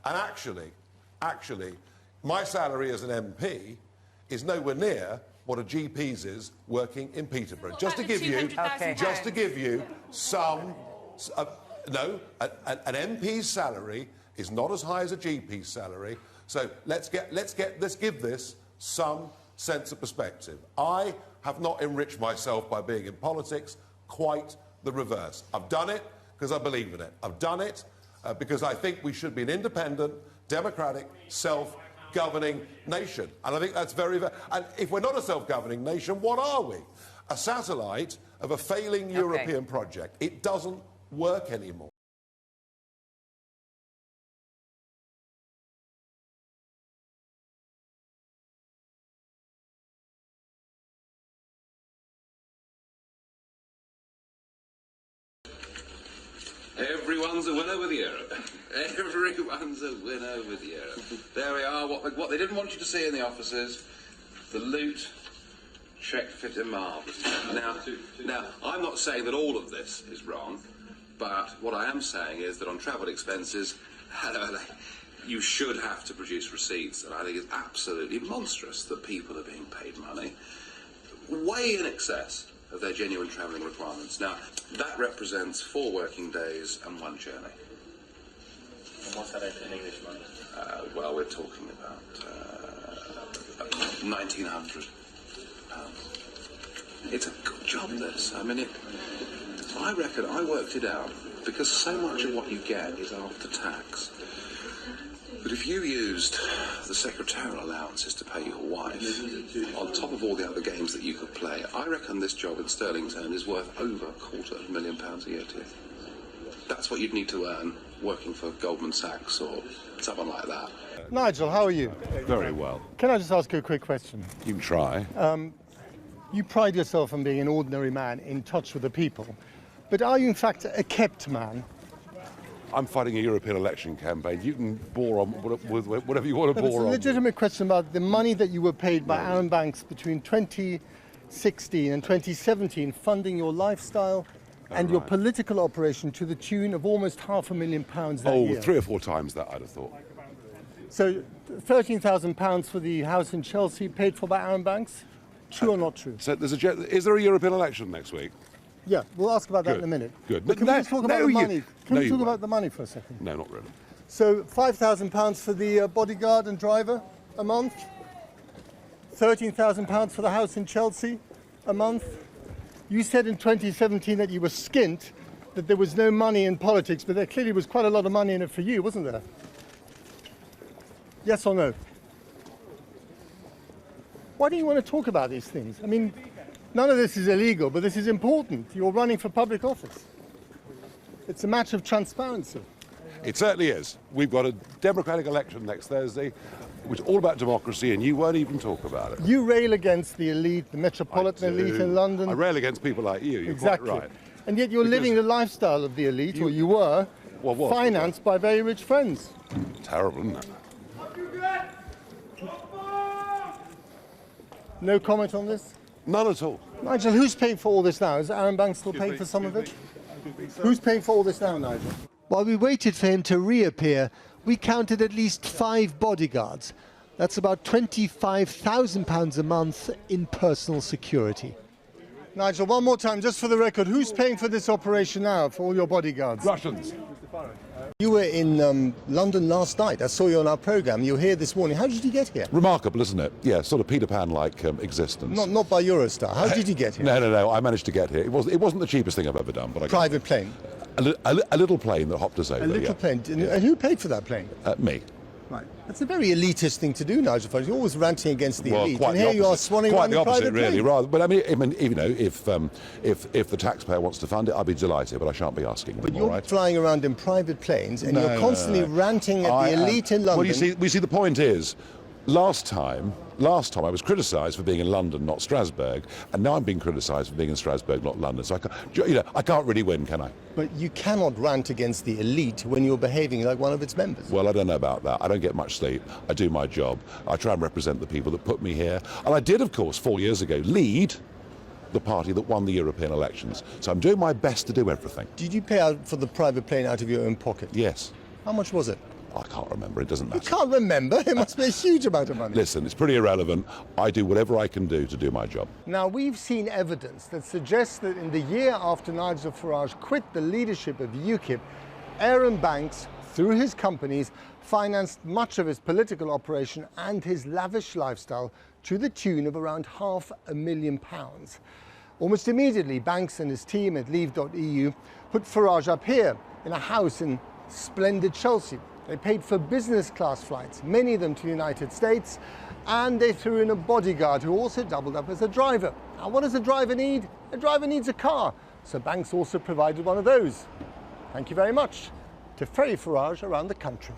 And actually, my salary as an MP is nowhere near what a GP's is working in Peterborough. Just to give you some... no, an MP's salary is not as high as a GP's salary. So let's give this some sense of perspective. I have not enriched myself by being in politics, quite the reverse. I've done it because I believe in it. I've done it because I think we should be an independent, democratic, self-governing nation. And I think that's very... And if we're not a self-governing nation, what are we? A satellite of a failing European project. It doesn't work anymore. Everyone's a winner with Europe. Everyone's a winner with Europe. There we are, what they didn't want you to see in the offices, the loot, check fitting marvellous. Now, I'm not saying that all of this is wrong, but what I am saying is that on travel expenses, you should have to produce receipts, and I think it's absolutely monstrous that people are being paid money way in excess of their genuine travelling requirements. Now, that represents 4 working days and 1 journey. And what's that in English money? Well, we're talking about £1,900. It's a good job, this. I mean, I reckon I worked it out, because so much of what you get is after tax. But if you used the secretarial allowances to pay your wife, on top of all the other games that you could play, I reckon this job in sterling terms is worth over £250,000 a year to you. That's what you'd need to earn working for Goldman Sachs or someone like that. Nigel, how are you? Very well. Can I just ask you a quick question? You can try. You pride yourself on being an ordinary man in touch with the people, but are you in fact a kept man? I'm fighting a European election campaign. You can bore on with whatever you want to bore on. It's a legitimate question about the money that you were paid by Arron Banks between 2016 and 2017, funding your lifestyle and your political operation to the tune of almost £500,000 that year. 3 or 4 times that, I'd have thought. So £13,000 for the house in Chelsea paid for by Arron Banks? True or not true? So is there a European election next week? Yeah, we'll ask about that in a minute. Good. But can we just talk about the money? Can we talk about the money for a second? No, not really. So £5,000 for the bodyguard and driver a month, £13,000 for the house in Chelsea a month. You said in 2017 that you were skint, that there was no money in politics, but there clearly was quite a lot of money in it for you, wasn't there? Yes or no? Why do you want to talk about these things? I mean, none of this is illegal, but this is important. You're running for public office. It's a matter of transparency. It certainly is. We've got a democratic election next Thursday, which is all about democracy, and you won't even talk about it. You rail against the elite, the metropolitan elite in London. I rail against people like you. You're exactly. Quite right. And yet you're living the lifestyle of the elite, or you were, financed by very rich friends. Terrible, isn't it? No comment on this? None at all. Nigel, who's paying for all this now? Is Arron Banks still paying for some of it? Who's paying for all this now, Nigel? While we waited for him to reappear, we counted at least 5 bodyguards. That's about £25,000 a month in personal security. Nigel, one more time, just for the record, who's paying for this operation now, for all your bodyguards? Russians. You were in London last night. I saw you on our programme. You were here this morning. How did you get here? Remarkable, isn't it? Yeah, sort of Peter Pan-like existence. Not by Eurostar. How did you get here? No. I managed to get here. It wasn't the cheapest thing I've ever done, but I Private plane? A little plane that hopped us over. A little plane. And who paid for that plane? Me. Right. That's a very elitist thing to do, Nigel Farage. You're always ranting against the elite, quite and here you are swanning around in private really. plane. Rather, but I mean, you know, if the taxpayer wants to fund it, I'll be delighted, but I shan't be asking them. But you're flying around in private planes, and you're constantly ranting at the elite in London. Well, you see, the point is, last time I was criticised for being in London, not Strasbourg, and now I'm being criticised for being in Strasbourg, not London. So I can't really win, can I? But you cannot rant against the elite when you're behaving like one of its members. Well, I don't know about that. I don't get much sleep. I do my job. I try and represent the people that put me here. And I did, of course, 4 years ago, lead the party that won the European elections. So I'm doing my best to do everything. Did you pay out for the private plane out of your own pocket? Yes. How much was it? I can't remember. It doesn't You matter. can't remember? It must be a huge amount of money. Listen, it's pretty irrelevant. I do whatever I can do to do my job. Now, we've seen evidence that suggests that in the year after Nigel Farage quit the leadership of UKIP, Aaron Banks, through his companies, financed much of his political operation and his lavish lifestyle to the tune of around £500,000. Almost immediately, Banks and his team at Leave.eu put Farage up here in a house in splendid Chelsea. They paid for business class flights, many of them to the United States, and they threw in a bodyguard who also doubled up as a driver. Now, what does a driver need? A driver needs a car, so Banks also provided one of those. Thank you very much, to ferry Farage around the country.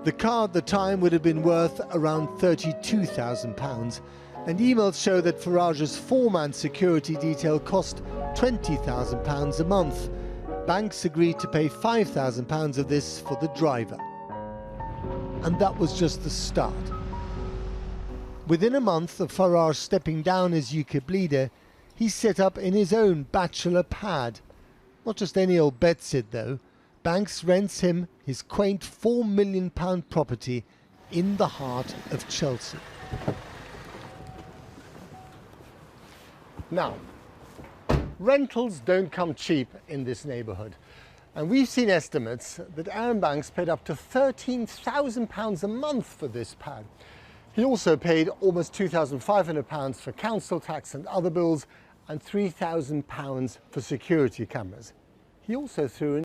The car at the time would have been worth around £32,000, and emails show that Farage's four-man security detail cost £20,000 a month. Banks agreed to pay £5,000 of this for the driver. And that was just the start. Within a month of Farage stepping down as UKIP leader, he set up in his own bachelor pad. Not just any old bedsit though. Banks rents him his quaint £4 million property in the heart of Chelsea. Now, rentals don't come cheap in this neighbourhood. And we've seen estimates that Aaron Banks paid up to £13,000 a month for this pad. He also paid almost £2,500 for council tax and other bills and £3,000 for security cameras. He also threw in